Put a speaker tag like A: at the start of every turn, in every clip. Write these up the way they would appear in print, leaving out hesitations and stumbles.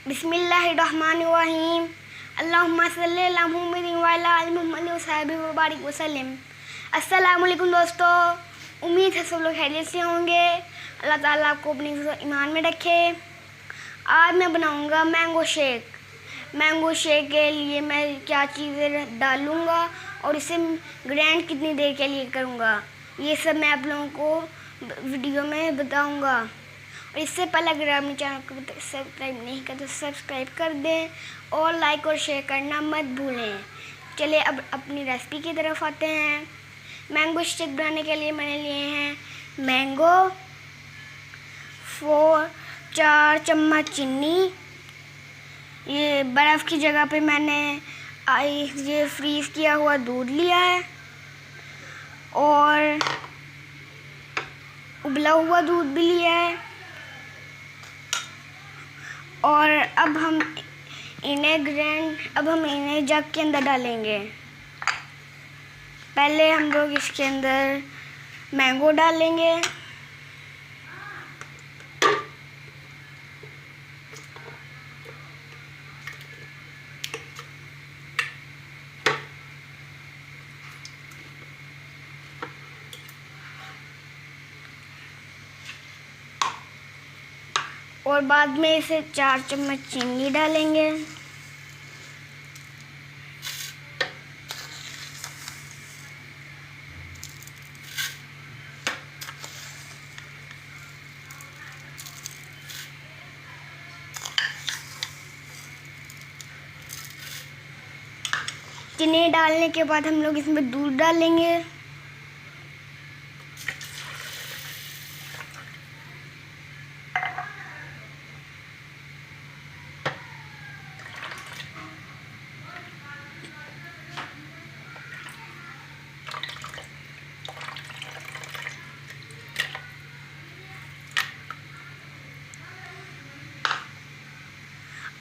A: बिस्मिल्लाहिर्रहमानिर्रहीम। अल्लाहुम्मा सल्ली अला मुहम्मदिन व अला आलि मुहम्मद व सहबिहि व बारिक वसल्लम। अस्सलामुअलैकुम दोस्तों, उम्मीद है सब लोग खैरियत से होंगे। अल्लाह ताला आपको अपनी ईमान में रखे। आज मैं बनाऊंगा मैंगो शेक। मैंगो शेक के लिए मैं क्या चीज़ें डालूंगा और इसे ग्राइंड कितनी देर के लिए करूंगा, ये सब मैं आप लोगों को वीडियो में बताऊंगा। और इससे पहले अगर आपने चैनल को सब्सक्राइब नहीं किया तो सब्सक्राइब कर दें और लाइक और शेयर करना मत भूलें। चलिए अब अपनी रेसिपी की तरफ आते हैं। मैंगो शेक बनाने के लिए मैंने लिए हैं मैंगो, 4 चम्मच चीनी, ये बर्फ़ की जगह पे मैंने ये फ्रीज़ किया हुआ दूध लिया है और उबला हुआ दूध भी लिया है। और अब हम इन्हें जग के अंदर डालेंगे। पहले हम लोग इसके अंदर मैंगो डालेंगे, और बाद में इसे 4 चम्मच चीनी डालेंगे। चीनी डालने के बाद हम लोग इसमें दूध डालेंगे।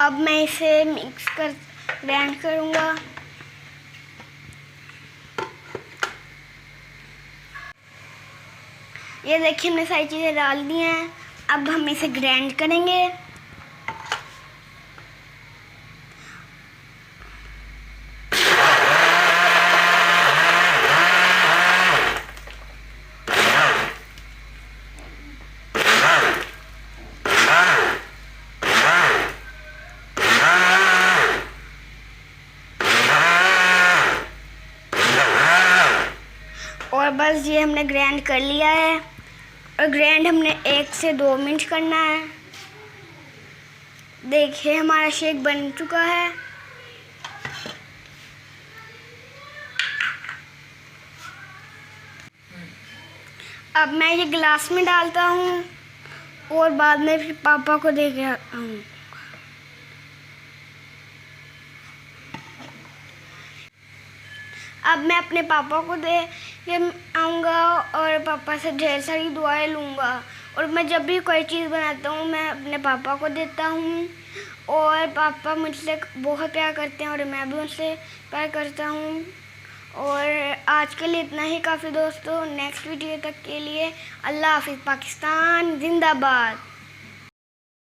A: अब मैं इसे ग्राइंड करूँगा। ये देखिए हमने सारी चीज़ें डाल दी हैं। अब हम इसे ग्राइंड करेंगे। और बस ये हमने ग्राइंड कर लिया है और ग्राइंड हमने 1 से 2 मिनट करना है। देखिए हमारा शेक बन चुका है। अब मैं ये गिलास में डालता हूँ और बाद में फिर पापा को दे के आता हूँ। अब मैं अपने पापा को दे के आऊँगा और पापा से ढेर सारी दुआएं लूँगा। और मैं जब भी कोई चीज़ बनाता हूँ मैं अपने पापा को देता हूँ और पापा मुझसे बहुत प्यार करते हैं और मैं भी उनसे प्यार करता हूँ। और आज के लिए इतना ही काफ़ी दोस्तों। नेक्स्ट वीडियो तक के लिए अल्लाह हाफ़िज़। पाकिस्तान जिंदाबाद।